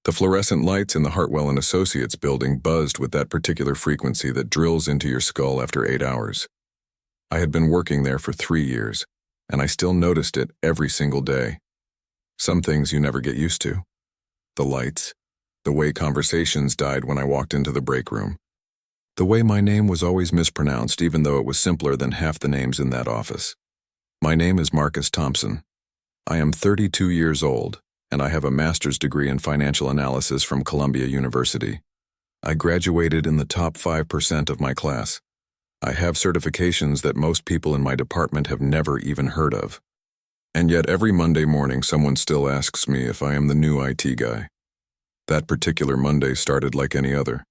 The fluorescent lights in the Hartwell and Associates building buzzed with that particular frequency that drills into your skull after 8 hours. I had been working there for 3 years, and I still noticed it every single day. Some things you never get used to. The lights, the way conversations died when I walked into the break room, the way my name was always mispronounced even though it was simpler than half the names in that office. My name is Marcus Thompson. I am 32 years old, and I have a master's degree in financial analysis from Columbia University. I graduated in the top 5% of my class. I have certifications that most people in my department have never even heard of. And yet every Monday morning someone still asks me if I am the new IT guy. That particular Monday started like any other.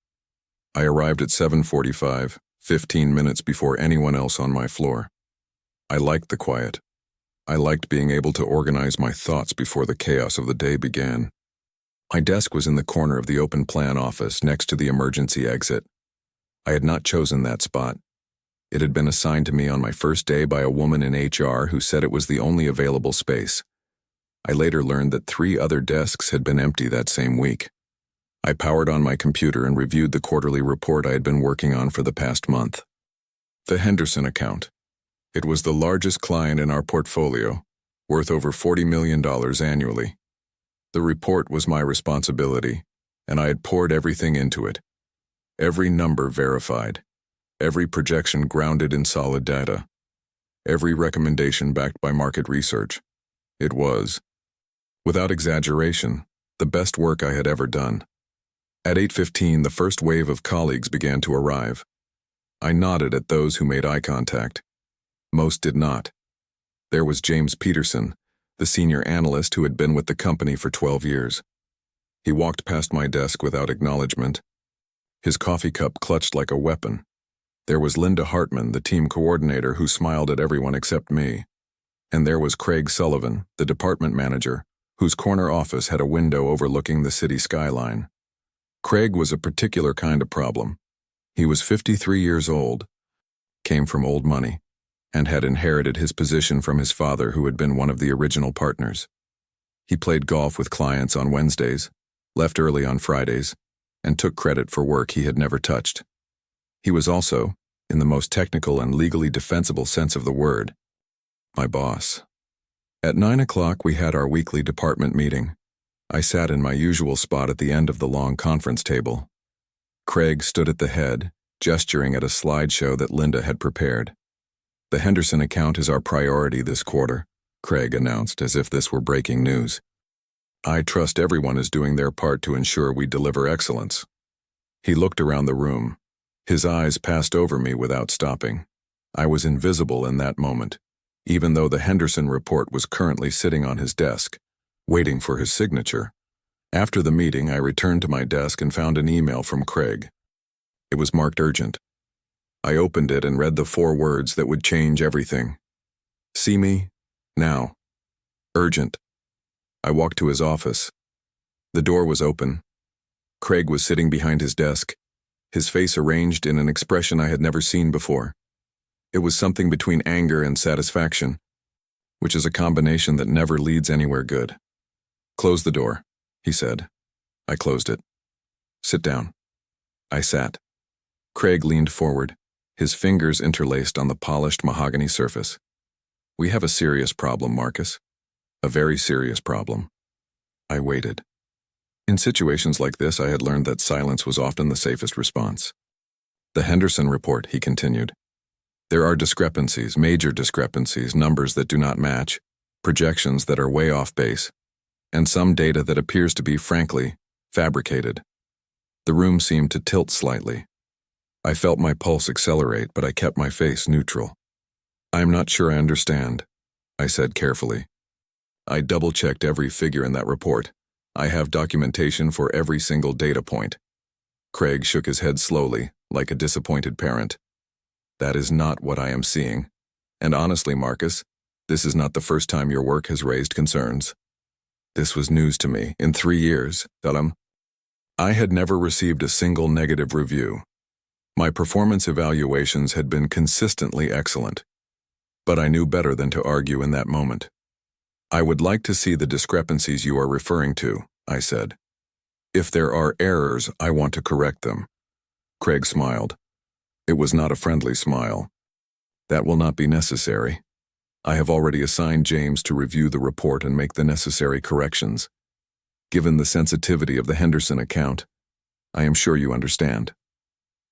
I arrived at 7:45, 15 minutes before anyone else on my floor. I liked the quiet. I liked being able to organize my thoughts before the chaos of the day began. My desk was in the corner of the open plan office next to the emergency exit. I had not chosen that spot. It had been assigned to me on my first day by a woman in HR who said it was the only available space. I later learned that 3 other desks had been empty that same week. I powered on my computer and reviewed the quarterly report I had been working on for the past month. The Henderson account. It was the largest client in our portfolio, worth over $40 million annually. The report was my responsibility, and I had poured everything into it. Every number verified. Every projection grounded in solid data. Every recommendation backed by market research. It was, without exaggeration, the best work I had ever done. At 8:15, the first wave of colleagues began to arrive. I nodded at those who made eye contact. Most did not. There was James Peterson, the senior analyst who had been with the company for 12 years. He walked past my desk without acknowledgement. His coffee cup clutched like a weapon. There was Linda Hartman, the team coordinator, who smiled at everyone except me. And there was Craig Sullivan, the department manager, whose corner office had a window overlooking the city skyline. Craig was a particular kind of problem. He was 53 years old, came from old money, and had inherited his position from his father, who had been one of the original partners. He played golf with clients on Wednesdays, left early on Fridays, and took credit for work he had never touched. He was also, in the most technical and legally defensible sense of the word, my boss. At 9 o'clock we had our weekly department meeting. I sat in my usual spot at the end of the long conference table. Craig stood at the head, gesturing at a slideshow that Linda had prepared. The Henderson account is our priority this quarter, Craig announced as if this were breaking news. I trust everyone is doing their part to ensure we deliver excellence. He looked around the room. His eyes passed over me without stopping. I was invisible in that moment, even though the Henderson report was currently sitting on his desk, waiting for his signature. After the meeting, I returned to my desk and found an email from Craig. It was marked urgent. I opened it and read the 4 words that would change everything. See me? Now. Urgent. I walked to his office. The door was open. Craig was sitting behind his desk, his face arranged in an expression I had never seen before. It was something between anger and satisfaction, which is a combination that never leads anywhere good. Close the door, he said. I closed it. Sit down. I sat. Craig leaned forward, his fingers interlaced on the polished mahogany surface. We have a serious problem, Marcus. A very serious problem. I waited. In situations like this, I had learned that silence was often the safest response. The Henderson report, he continued. There are discrepancies, major discrepancies, numbers that do not match, projections that are way off base, and some data that appears to be, frankly, fabricated. The room seemed to tilt slightly. I felt my pulse accelerate, but I kept my face neutral. I'm not sure I understand, I said carefully. I double-checked every figure in that report. I have documentation for every single data point. Craig shook his head slowly, like a disappointed parent. That is not what I am seeing. And honestly, Marcus, this is not the first time your work has raised concerns. This was news to me. In 3 years, I had never received a single negative review. My performance evaluations had been consistently excellent. But I knew better than to argue in that moment. I would like to see the discrepancies you are referring to, I said. If there are errors, I want to correct them. Craig smiled. It was not a friendly smile. That will not be necessary. I have already assigned James to review the report and make the necessary corrections. Given the sensitivity of the Henderson account, I am sure you understand.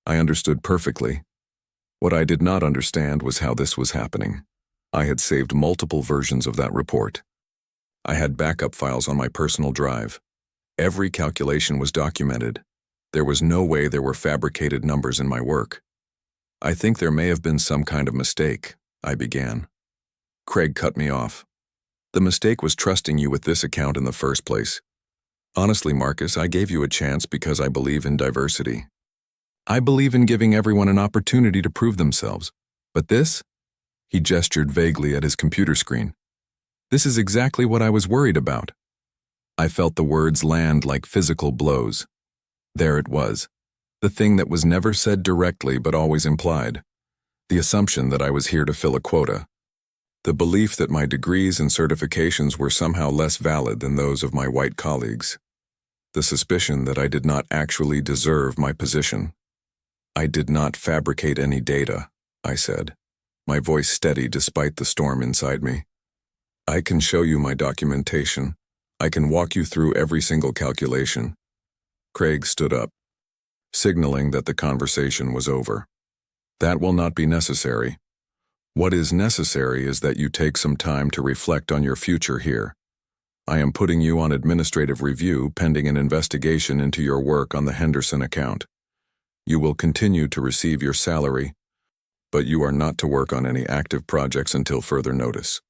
I understood perfectly. What I did not understand was how this was happening. I had saved multiple versions of that report. I had backup files on my personal drive. Every calculation was documented. There was no way there were fabricated numbers in my work. I think there may have been some kind of mistake, I began. Craig cut me off. The mistake was trusting you with this account in the first place. Honestly, Marcus, I gave you a chance because I believe in diversity. I believe in giving everyone an opportunity to prove themselves. But this? He gestured vaguely at his computer screen. This is exactly what I was worried about. I felt the words land like physical blows. There it was. The thing that was never said directly but always implied. The assumption that I was here to fill a quota. The belief that my degrees and certifications were somehow less valid than those of my white colleagues. The suspicion that I did not actually deserve my position. I did not fabricate any data, I said, my voice steady despite the storm inside me. I can show you my documentation. I can walk you through every single calculation. Craig stood up, signaling that the conversation was over. That will not be necessary. What is necessary is that you take some time to reflect on your future here. I am putting you on administrative review pending an investigation into your work on the Henderson account. You will continue to receive your salary, but you are not to work on any active projects until further notice.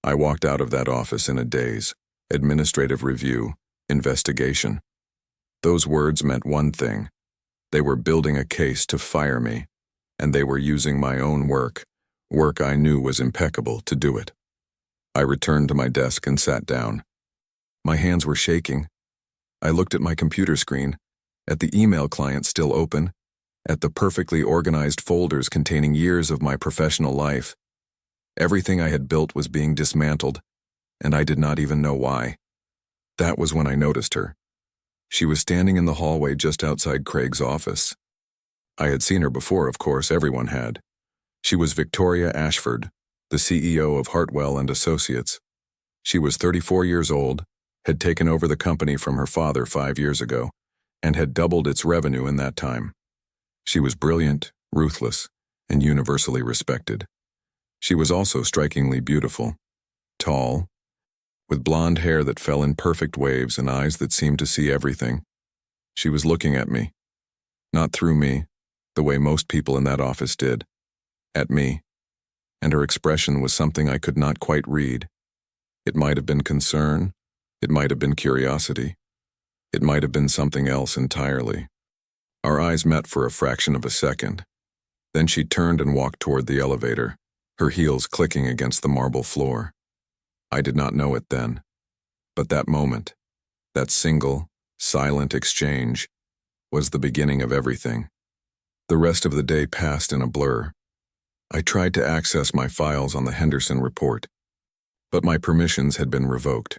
I walked out of that office in a daze. Administrative review, investigation. Those words meant one thing. They were building a case to fire me, and they were using my own work I knew was impeccable, to do it. I returned to my desk and sat down. My hands were shaking. I looked at my computer screen, at the email client still open, at the perfectly organized folders containing years of my professional life. Everything I had built was being dismantled, and I did not even know why. That was when I noticed her. She was standing in the hallway just outside Craig's office. I had seen her before, of course, everyone had. She was Victoria Ashford, the CEO of Hartwell and Associates. She was 34 years old, had taken over the company from her father 5 years ago, and had doubled its revenue in that time. She was brilliant, ruthless, and universally respected. She was also strikingly beautiful, tall, with blonde hair that fell in perfect waves and eyes that seemed to see everything. She was looking at me. Not through me, the way most people in that office did. At me. And her expression was something I could not quite read. It might have been concern. It might have been curiosity. It might have been something else entirely. Our eyes met for a fraction of a second. Then she turned and walked toward the elevator, her heels clicking against the marble floor. I did not know it then. But that moment, that single, silent exchange, was the beginning of everything. The rest of the day passed in a blur. I tried to access my files on the Henderson report, but my permissions had been revoked.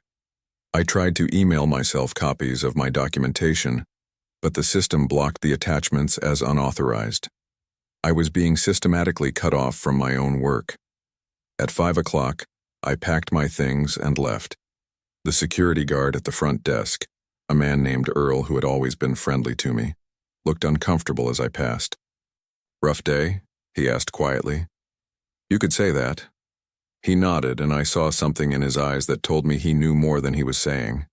I tried to email myself copies of my documentation, but the system blocked the attachments as unauthorized. I was being systematically cut off from my own work. At 5 o'clock, I packed my things and left. The security guard at the front desk, a man named Earl who had always been friendly to me, looked uncomfortable as I passed. "Rough day?" he asked quietly. "You could say that." He nodded, and I saw something in his eyes that told me he knew more than he was saying.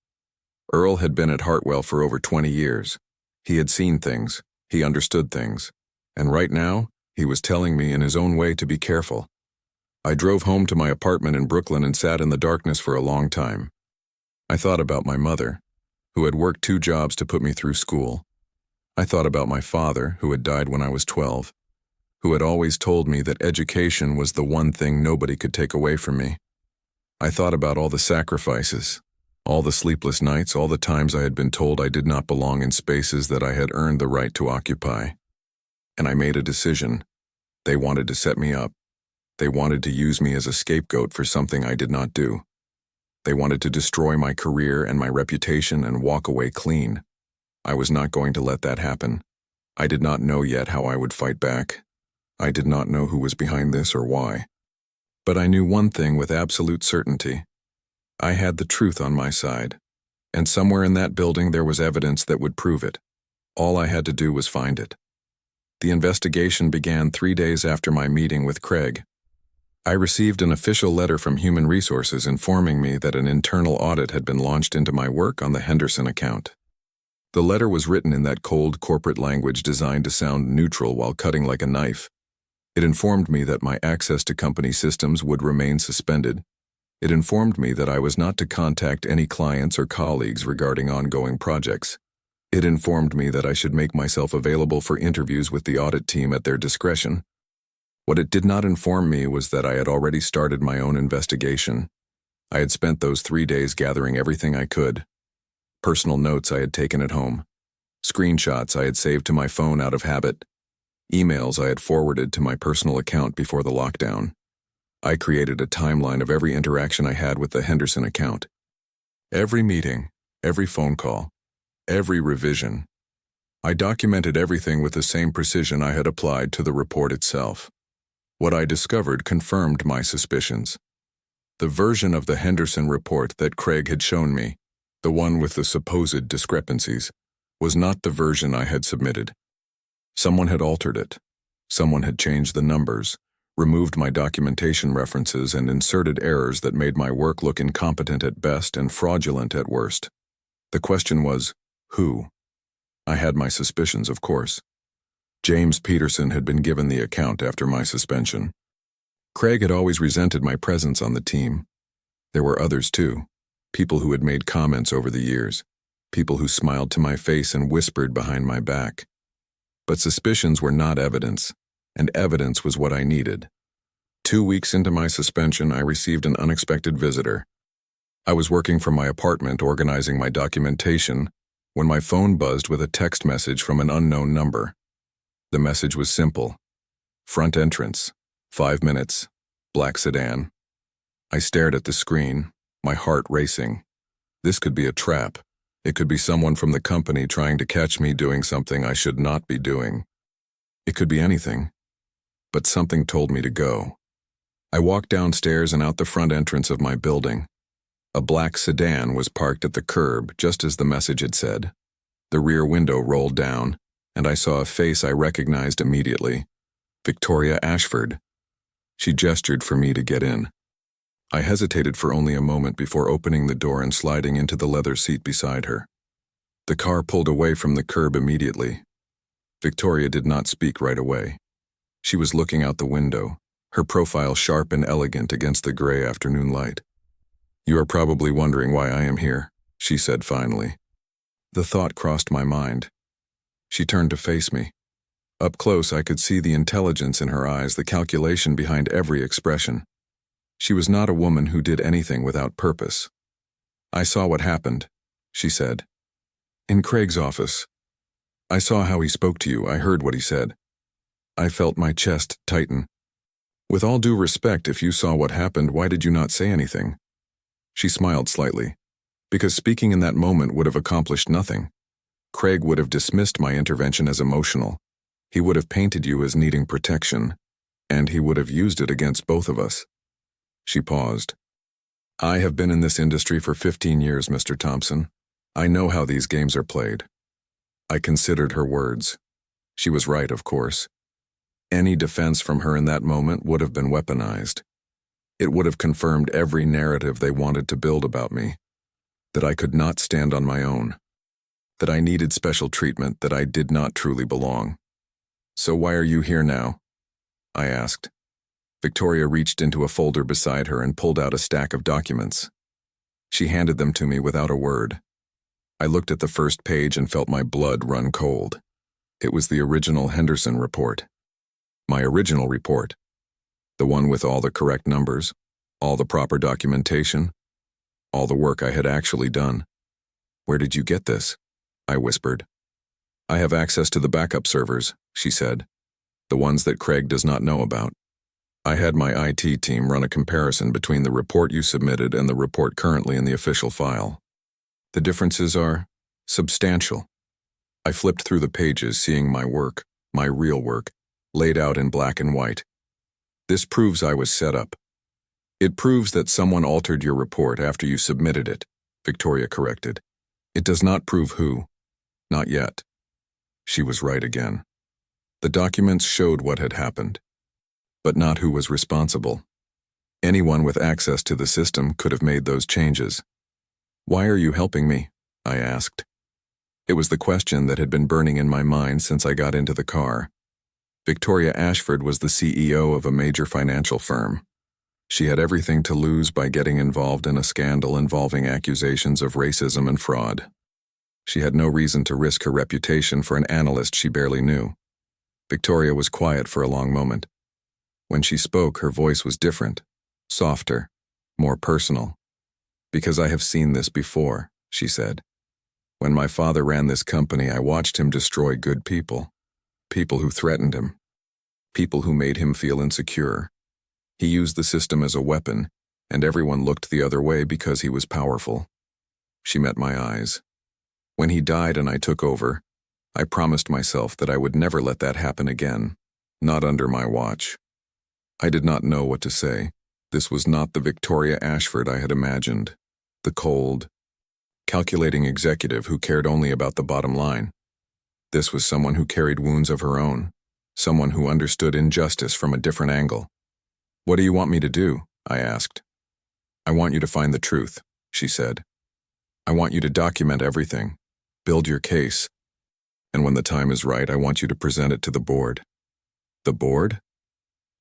Earl had been at Hartwell for over 20 years. He had seen things, he understood things, and right now, he was telling me in his own way to be careful. I drove home to my apartment in Brooklyn and sat in the darkness for a long time. I thought about my mother, who had worked 2 jobs to put me through school. I thought about my father, who had died when I was 12, who had always told me that education was the one thing nobody could take away from me. I thought about all the sacrifices, all the sleepless nights, all the times I had been told I did not belong in spaces that I had earned the right to occupy. And I made a decision. They wanted to set me up. They wanted to use me as a scapegoat for something I did not do. They wanted to destroy my career and my reputation and walk away clean. I was not going to let that happen. I did not know yet how I would fight back. I did not know who was behind this or why. But I knew one thing with absolute certainty. I had the truth on my side, and somewhere in that building there was evidence that would prove it. All I had to do was find it. The investigation began 3 days after my meeting with Craig. I received an official letter from Human Resources informing me that an internal audit had been launched into my work on the Henderson account. The letter was written in that cold corporate language designed to sound neutral while cutting like a knife. It informed me that my access to company systems would remain suspended. It informed me that I was not to contact any clients or colleagues regarding ongoing projects. It informed me that I should make myself available for interviews with the audit team at their discretion. What it did not inform me was that I had already started my own investigation. I had spent those 3 days gathering everything I could. Personal notes I had taken at home. Screenshots I had saved to my phone out of habit. Emails I had forwarded to my personal account before the lockdown. I created a timeline of every interaction I had with the Henderson account. Every meeting, every phone call, every revision. I documented everything with the same precision I had applied to the report itself. What I discovered confirmed my suspicions. The version of the Henderson report that Craig had shown me, the one with the supposed discrepancies, was not the version I had submitted. Someone had altered it. Someone had changed the numbers, removed my documentation references, and inserted errors that made my work look incompetent at best and fraudulent at worst. The question was, who? I had my suspicions, of course. James Peterson had been given the account after my suspension. Craig had always resented my presence on the team. There were others too, people who had made comments over the years, people who smiled to my face and whispered behind my back. But suspicions were not evidence, and evidence was what I needed. 2 weeks into my suspension, I received an unexpected visitor. I was working from my apartment organizing my documentation when my phone buzzed with a text message from an unknown number. The message was simple. Front entrance, 5 minutes, black sedan. I stared at the screen, my heart racing. This could be a trap. It could be someone from the company trying to catch me doing something I should not be doing. It could be anything. But something told me to go. I walked downstairs and out the front entrance of my building. A black sedan was parked at the curb, just as the message had said. The rear window rolled down, and I saw a face I recognized immediately. Victoria Ashford. She gestured for me to get in. I hesitated for only a moment before opening the door and sliding into the leather seat beside her. The car pulled away from the curb immediately. Victoria did not speak right away. She was looking out the window, her profile sharp and elegant against the gray afternoon light. "You are probably wondering why I am here," she said finally. The thought crossed my mind. She turned to face me. Up close, I could see the intelligence in her eyes, the calculation behind every expression. She was not a woman who did anything without purpose. "I saw what happened," she said. "In Craig's office. I saw how he spoke to you. I heard what he said. I felt my chest tighten. With all due respect, if you saw what happened, why did you not say anything?" She smiled slightly. "Because speaking in that moment would have accomplished nothing. Craig would have dismissed my intervention as emotional. He would have painted you as needing protection, and he would have used it against both of us." She paused. "I have been in this industry for 15 years, Mr. Thompson. I know how these games are played." I considered her words. She was right, of course. Any defense from her in that moment would have been weaponized. It would have confirmed every narrative they wanted to build about me. That I could not stand on my own. That I needed special treatment, that I did not truly belong. "So why are you here now?" I asked. Victoria reached into a folder beside her and pulled out a stack of documents. She handed them to me without a word. I looked at the first page and felt my blood run cold. It was the original Henderson report. My original report. The one with all the correct numbers, all the proper documentation, all the work I had actually done. "Where did you get this?" I whispered. "I have access to the backup servers," she said. "The ones that Craig does not know about. I had my IT team run a comparison between the report you submitted and the report currently in the official file. The differences are substantial. I flipped through the pages, seeing my work, my real work, laid out in black and white. This proves I was set up. It proves that someone altered your report after you submitted it, Victoria corrected. It does not prove who. Not yet. She was right again. The documents showed what had happened, but not who was responsible. Anyone with access to the system could have made those changes. Why are you helping me? I asked. It was the question that had been burning in my mind since I got into the car. Victoria Ashford was the CEO of a major financial firm. She had everything to lose by getting involved in a scandal involving accusations of racism and fraud. She had no reason to risk her reputation for an analyst she barely knew. Victoria was quiet for a long moment. When she spoke, her voice was different, softer, more personal. Because I have seen this before, she said. When my father ran this company, I watched him destroy good people. People who threatened him. People who made him feel insecure. He used the system as a weapon, and everyone looked the other way because he was powerful. She met my eyes. When he died and I took over, I promised myself that I would never let that happen again, not under my watch. I did not know what to say. This was not the Victoria Ashford I had imagined. The cold, calculating executive who cared only about the bottom line. This was someone who carried wounds of her own, someone who understood injustice from a different angle. What do you want me to do? I asked. I want you to find the truth, she said. I want you to document everything, build your case, and when the time is right, I want you to present it to the board. The board?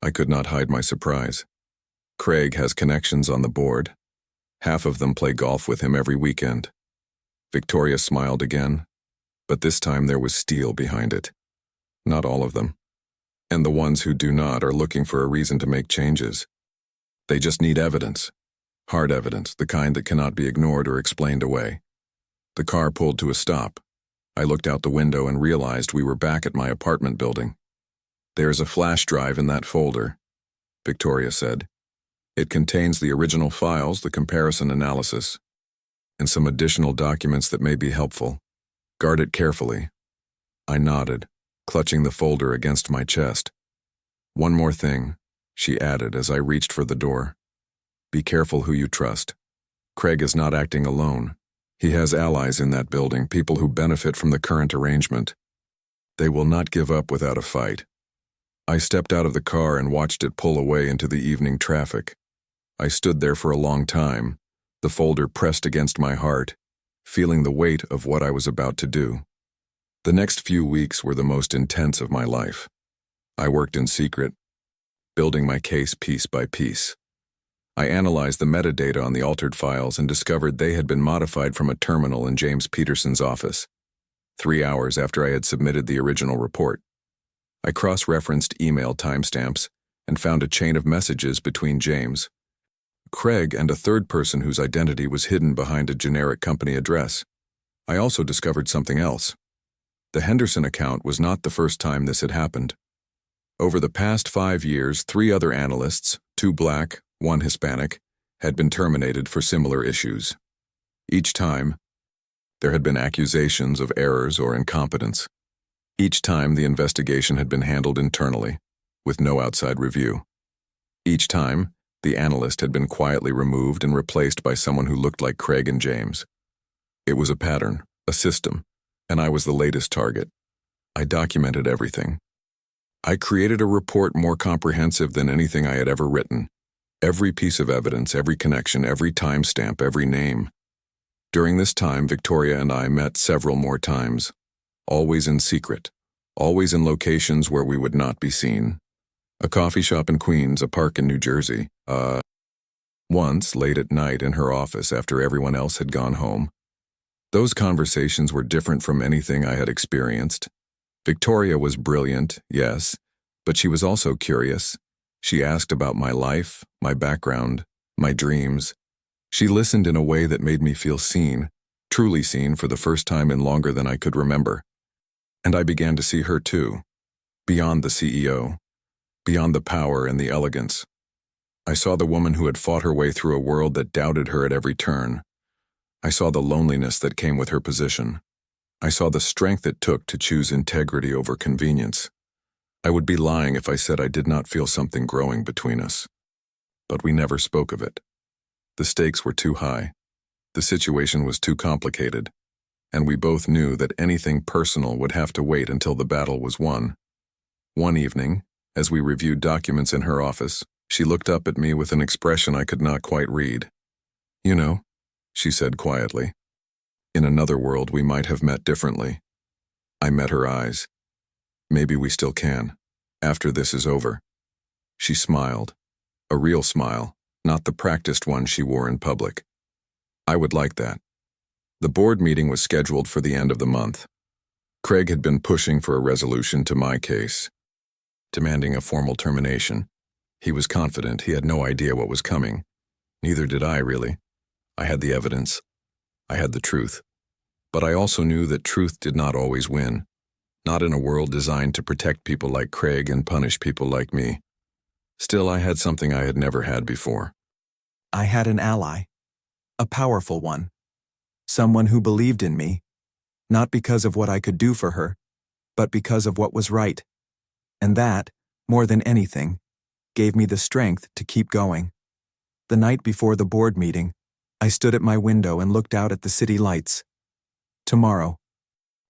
I could not hide my surprise. Craig has connections on the board. Half of them play golf with him every weekend. Victoria smiled again, but this time there was steel behind it. Not all of them. And the ones who do not are looking for a reason to make changes. They just need evidence. Hard evidence, the kind that cannot be ignored or explained away. The car pulled to a stop. I looked out the window and realized we were back at my apartment building. There's a flash drive in that folder, Victoria said. It contains the original files, the comparison analysis, and some additional documents that may be helpful. Guard it carefully. I nodded, clutching the folder against my chest. One more thing, she added as I reached for the door. Be careful who you trust. Craig is not acting alone. He has allies in that building, people who benefit from the current arrangement. They will not give up without a fight. I stepped out of the car and watched it pull away into the evening traffic. I stood there for a long time, the folder pressed against my heart, feeling the weight of what I was about to do. The next few weeks were the most intense of my life. I worked in secret, building my case piece by piece. I analyzed the metadata on the altered files and discovered they had been modified from a terminal in James Peterson's office, 3 hours after I had submitted the original report. I cross-referenced email timestamps and found a chain of messages between James, Craig, and a third person whose identity was hidden behind a generic company address. I also discovered something else. The Henderson account was not the first time this had happened. Over the past 5 years, 3 other analysts, 2 black, 1 Hispanic, had been terminated for similar issues. Each time, there had been accusations of errors or incompetence. Each time, the investigation had been handled internally, with no outside review. Each time, the analyst had been quietly removed and replaced by someone who looked like Craig and James. It was a pattern, a system, and I was the latest target. I documented everything. I created a report more comprehensive than anything I had ever written. Every piece of evidence, every connection, every timestamp, every name. During this time, Victoria and I met several more times, always in secret, always in locations where we would not be seen. A coffee shop in Queens, a park in New Jersey, once late at night in her office after everyone else had gone home. Those conversations were different from anything I had experienced. Victoria was brilliant, yes, but she was also curious. She asked about my life, my background, my dreams. She listened in a way that made me feel seen, truly seen for the first time in longer than I could remember. And I began to see her too, beyond the CEO, beyond the power and the elegance. I saw the woman who had fought her way through a world that doubted her at every turn. I saw the loneliness that came with her position. I saw the strength it took to choose integrity over convenience. I would be lying if I said I did not feel something growing between us. But we never spoke of it. The stakes were too high. The situation was too complicated, and we both knew that anything personal would have to wait until the battle was won. One evening, as we reviewed documents in her office, she looked up at me with an expression I could not quite read. "You know," she said quietly, "in another world we might have met differently." I met her eyes. "Maybe we still can, after this is over." She smiled. A real smile, not the practiced one she wore in public. I would like that. The board meeting was scheduled for the end of the month. Craig had been pushing for a resolution to my case, demanding a formal termination. He was confident he had no idea what was coming. Neither did I, really. I had the evidence. I had the truth. But I also knew that truth did not always win. Not in a world designed to protect people like Craig and punish people like me. Still, I had something I had never had before. I had an ally. A powerful one. Someone who believed in me, not because of what I could do for her, but because of what was right. And that, more than anything, gave me the strength to keep going. The night before the board meeting, I stood at my window and looked out at the city lights. Tomorrow.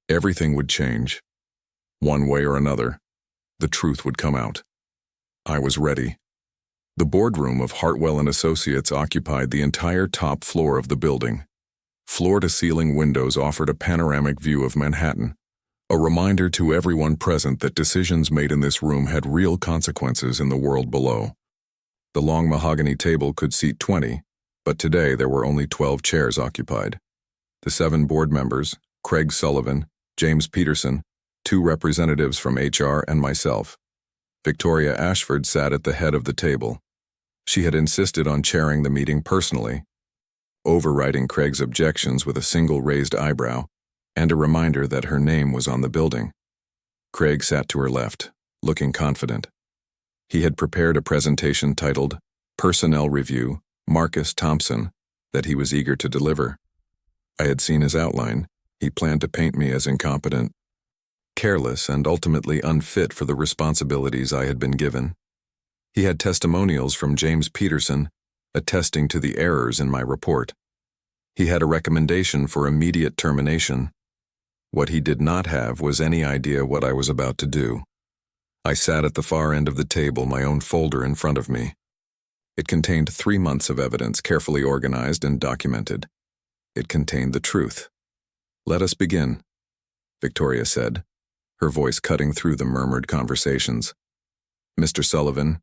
Everything would change. One way or another, the truth would come out. I was ready. The boardroom of Hartwell and Associates occupied the entire top floor of the building. Floor-to-ceiling windows offered a panoramic view of Manhattan, a reminder to everyone present that decisions made in this room had real consequences in the world below. The long mahogany table could seat 20, but today there were only 12 chairs occupied. The 7 board members, Craig Sullivan, James Peterson, 2 representatives from HR, and myself. Victoria Ashford sat at the head of the table. She had insisted on chairing the meeting personally, overriding Craig's objections with a single raised eyebrow and a reminder that her name was on the building. Craig sat to her left, looking confident. He had prepared a presentation titled Personnel Review, Marcus Thompson, that he was eager to deliver. I had seen his outline. He planned to paint me as incompetent, careless, and ultimately unfit for the responsibilities I had been given. He had testimonials from James Peterson attesting to the errors in my report. He had a recommendation for immediate termination. What he did not have was any idea what I was about to do. I sat at the far end of the table, my own folder in front of me. It contained 3 months of evidence carefully organized and documented. It contained the truth. "Let us begin," Victoria said, her voice cutting through the murmured conversations. "Mr. Sullivan,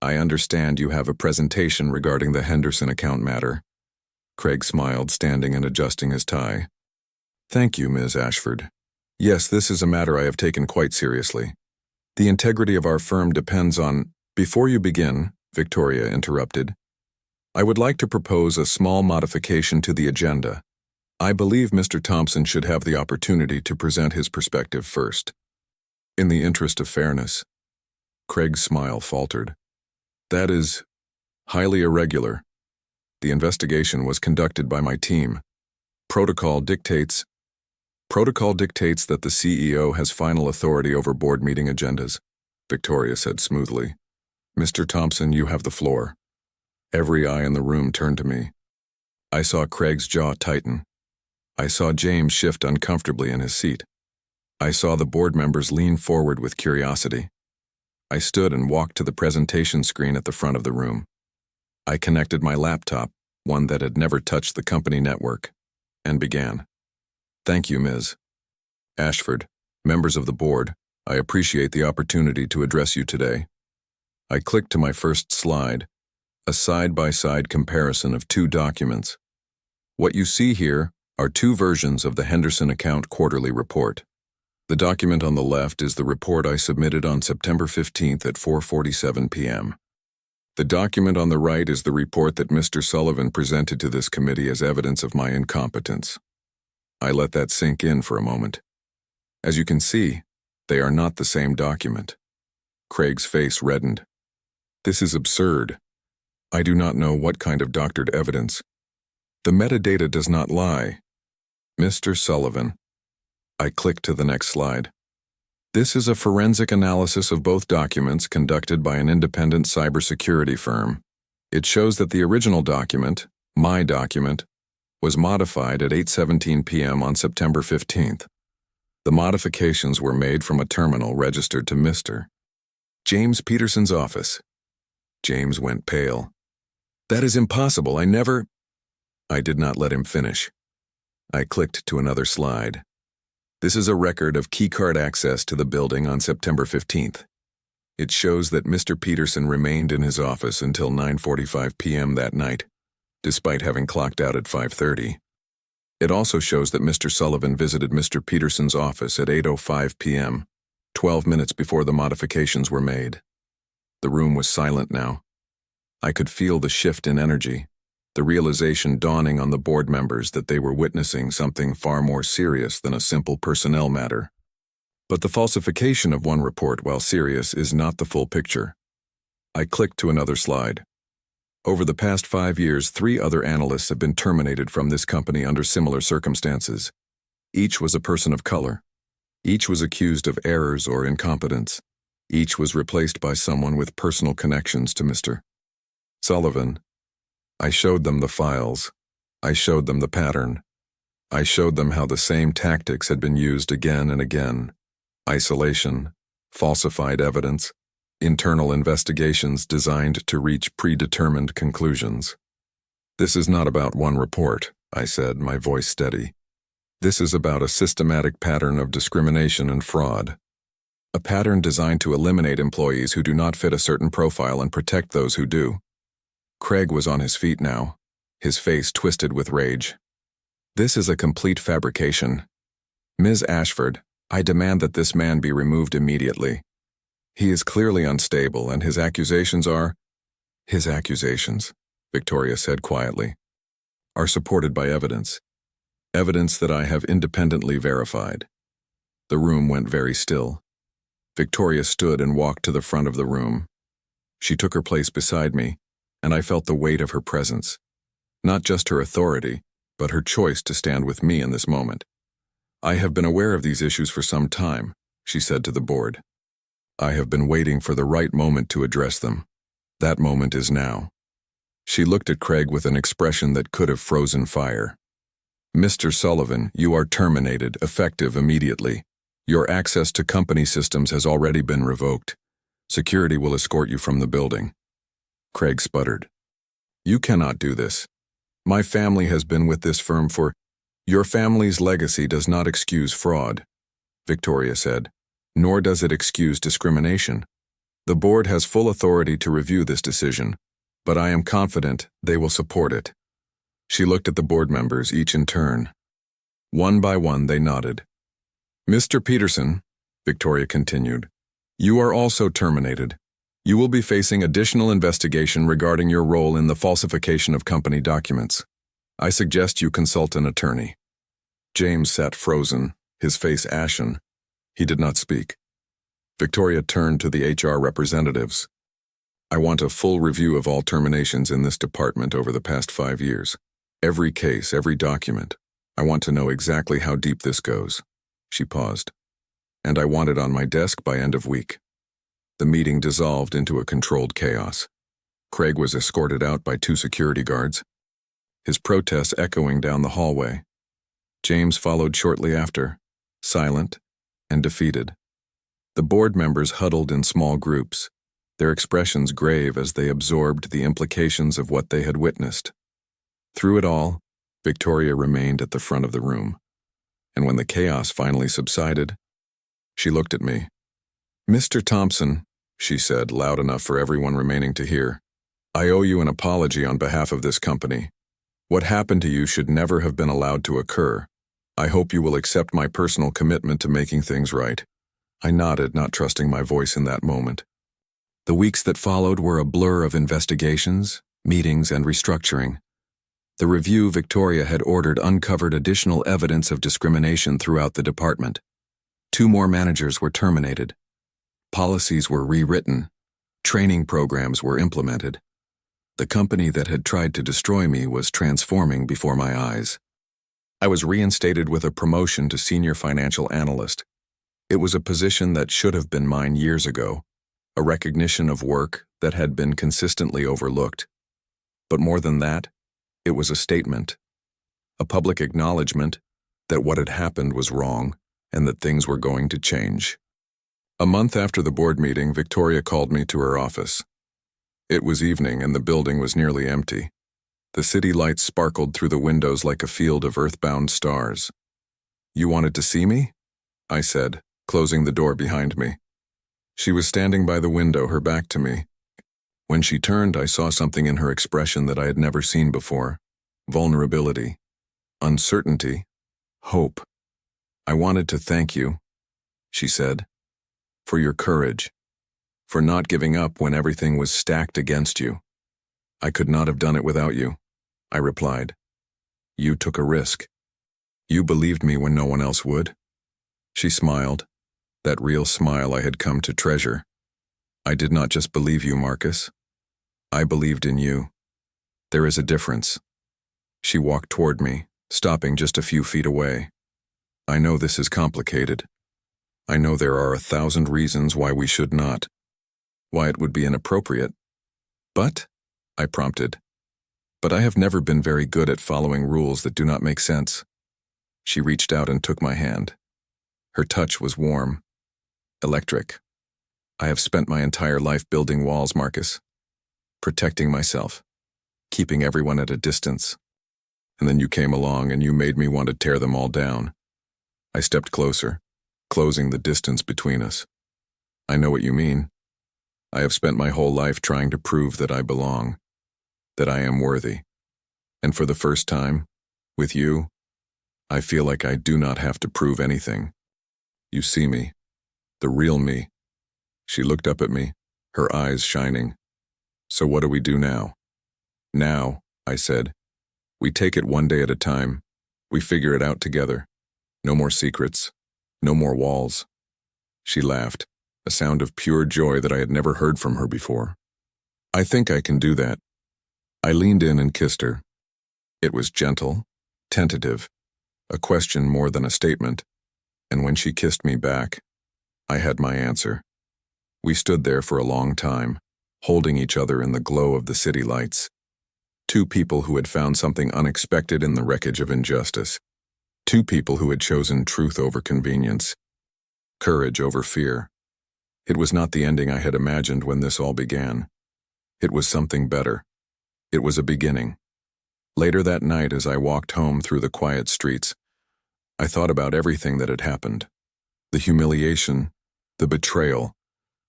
I understand you have a presentation regarding the Henderson account matter." Craig smiled, standing and adjusting his tie. "Thank you, Ms. Ashford. Yes, this is a matter I have taken quite seriously. The integrity of our firm depends on—" "Before you begin," Victoria interrupted, "I would like to propose a small modification to the agenda. I believe Mr. Thompson should have the opportunity to present his perspective first. In the interest of fairness." Craig's smile faltered. "That is highly irregular. The investigation was conducted by my team. Protocol dictates that the CEO has final authority over board meeting agendas," Victoria said smoothly. "Mr. Thompson, you have the floor." Every eye in the room turned to me. I saw Craig's jaw tighten. I saw James shift uncomfortably in his seat. I saw the board members lean forward with curiosity. I stood and walked to the presentation screen at the front of the room. I connected my laptop, one that had never touched the company network, and began. "Thank you, Ms. Ashford, members of the board, I appreciate the opportunity to address you today." I clicked to my first slide, a side-by-side comparison of 2 documents. What you see here are 2 versions of the Henderson Account Quarterly Report. The document on the left is the report I submitted on September 15th at 4:47 p.m. The document on the right is the report that Mr. Sullivan presented to this committee as evidence of my incompetence. I let that sink in for a moment. As you can see, they are not the same document. Craig's face reddened. "This is absurd. I do not know what kind of doctored evidence. The metadata does not lie." "Mr. Sullivan, I clicked to the next slide. This is a forensic analysis of both documents conducted by an independent cybersecurity firm. It shows that the original document, my document, was modified at 8:17 p.m. on September 15th. The modifications were made from a terminal registered to Mr. James Peterson's office. James went pale. That is impossible. I did not let him finish. I clicked to another slide. This is a record of keycard access to the building on September 15th. It shows that Mr. Peterson remained in his office until 9:45 p.m. that night, despite having clocked out at 5:30. It also shows that Mr. Sullivan visited Mr. Peterson's office at 8:05 p.m., 12 minutes before the modifications were made. The room was silent now. I could feel the shift in energy, the realization dawning on the board members that they were witnessing something far more serious than a simple personnel matter. But the falsification of one report, while serious, is not the full picture. I clicked to another slide. Over the past 5 years, 3 other analysts have been terminated from this company under similar circumstances. Each was a person of color. Each was accused of errors or incompetence. Each was replaced by someone with personal connections to Mr. Sullivan. I showed them the files. I showed them the pattern. I showed them how the same tactics had been used again and again. Isolation, falsified evidence, internal investigations designed to reach predetermined conclusions. This is not about one report, I said, my voice steady. This is about a systematic pattern of discrimination and fraud. A pattern designed to eliminate employees who do not fit a certain profile and protect those who do. Craig was on his feet now, his face twisted with rage. This is a complete fabrication. Ms. Ashford, I demand that this man be removed immediately. He is clearly unstable, and his accusations are— His accusations, Victoria said quietly, are supported by evidence. Evidence that I have independently verified. The room went very still. Victoria stood and walked to the front of the room. She took her place beside me, and I felt the weight of her presence. Not just her authority, but her choice to stand with me in this moment. I have been aware of these issues for some time, she said to the board. I have been waiting for the right moment to address them. That moment is now. She looked at Craig with an expression that could have frozen fire. Mr. Sullivan, you are terminated, effective immediately. Your access to company systems has already been revoked. Security will escort you from the building. Craig sputtered. You cannot do this. My family has been with this firm for— Your family's legacy does not excuse fraud, Victoria said, nor does it excuse discrimination. The board has full authority to review this decision, but I am confident they will support it. She looked at the board members, each in turn. One by one, they nodded. Mr. Peterson, Victoria continued, you are also terminated. You will be facing additional investigation regarding your role in the falsification of company documents. I suggest you consult an attorney. James sat frozen, his face ashen. He did not speak. Victoria turned to the HR representatives. I want a full review of all terminations in this department over the past 5 years. Every case, every document. I want to know exactly how deep this goes. She paused. And I want it on my desk by end of week. The meeting dissolved into a controlled chaos. Craig was escorted out by 2 security guards, his protests echoing down the hallway. James followed shortly after, silent and defeated. The board members huddled in small groups, their expressions grave as they absorbed the implications of what they had witnessed. Through it all, Victoria remained at the front of the room, and when the chaos finally subsided, she looked at me. Mr. Thompson, she said, loud enough for everyone remaining to hear, I owe you an apology on behalf of this company. What happened to you should never have been allowed to occur. I hope you will accept my personal commitment to making things right. I nodded, not trusting my voice in that moment. The weeks that followed were a blur of investigations, meetings, and restructuring. The review Victoria had ordered uncovered additional evidence of discrimination throughout the department. 2 more managers were terminated. Policies were rewritten. Training programs were implemented. The company that had tried to destroy me was transforming before my eyes. I was reinstated with a promotion to senior financial analyst. It was a position that should have been mine years ago, a recognition of work that had been consistently overlooked. But more than that, it was a statement, a public acknowledgement that what had happened was wrong and that things were going to change. A month after the board meeting, Victoria called me to her office. It was evening and the building was nearly empty. The city lights sparkled through the windows like a field of earthbound stars. "You wanted to see me?" I said, closing the door behind me. She was standing by the window, her back to me. When she turned, I saw something in her expression that I had never seen before: vulnerability, uncertainty, hope. "I wanted to thank you," she said, "for your courage, for not giving up when everything was stacked against you." "I could not have done it without you," I replied. "You took a risk. You believed me when no one else would." She smiled, that real smile I had come to treasure. "I did not just believe you, Marcus. I believed in you. There is a difference." She walked toward me, stopping just a few feet away. "I know this is complicated. I know there are 1,000 reasons why we should not, why it would be inappropriate. But," I prompted, "but I have never been very good at following rules that do not make sense." She reached out and took my hand. Her touch was warm, electric. "I have spent my entire life building walls, Marcus, protecting myself, keeping everyone at a distance. And then you came along and you made me want to tear them all down." I stepped closer, closing the distance between us. "I know what you mean. I have spent my whole life trying to prove that I belong, that I am worthy. And for the first time, with you, I feel like I do not have to prove anything. You see me, the real me." She looked up at me, her eyes shining. "So what do we do now?" "Now," I said, "we take it one day at a time. We figure it out together. No more secrets, no more walls." She laughed, a sound of pure joy that I had never heard from her before. "I think I can do that." I leaned in and kissed her. It was gentle, tentative, a question more than a statement, and when she kissed me back, I had my answer. We stood there for a long time, holding each other in the glow of the city lights. Two people who had found something unexpected in the wreckage of injustice. Two people who had chosen truth over convenience, courage over fear. It was not the ending I had imagined when this all began. It was something better. It was a beginning. Later that night, as I walked home through the quiet streets, I thought about everything that had happened. The humiliation, the betrayal,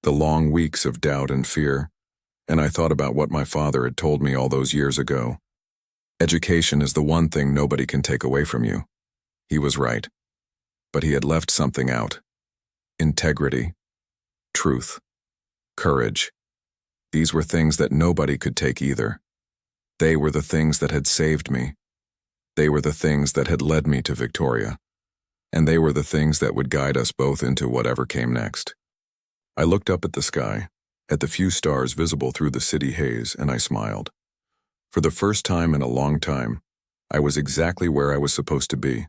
the long weeks of doubt and fear, and I thought about what my father had told me all those years ago. Education is the one thing nobody can take away from you. He was right. But he had left something out. Integrity, truth, courage. These were things that nobody could take either. They were the things that had saved me. They were the things that had led me to Victoria. And they were the things that would guide us both into whatever came next. I looked up at the sky, at the few stars visible through the city haze, and I smiled. For the first time in a long time, I was exactly where I was supposed to be.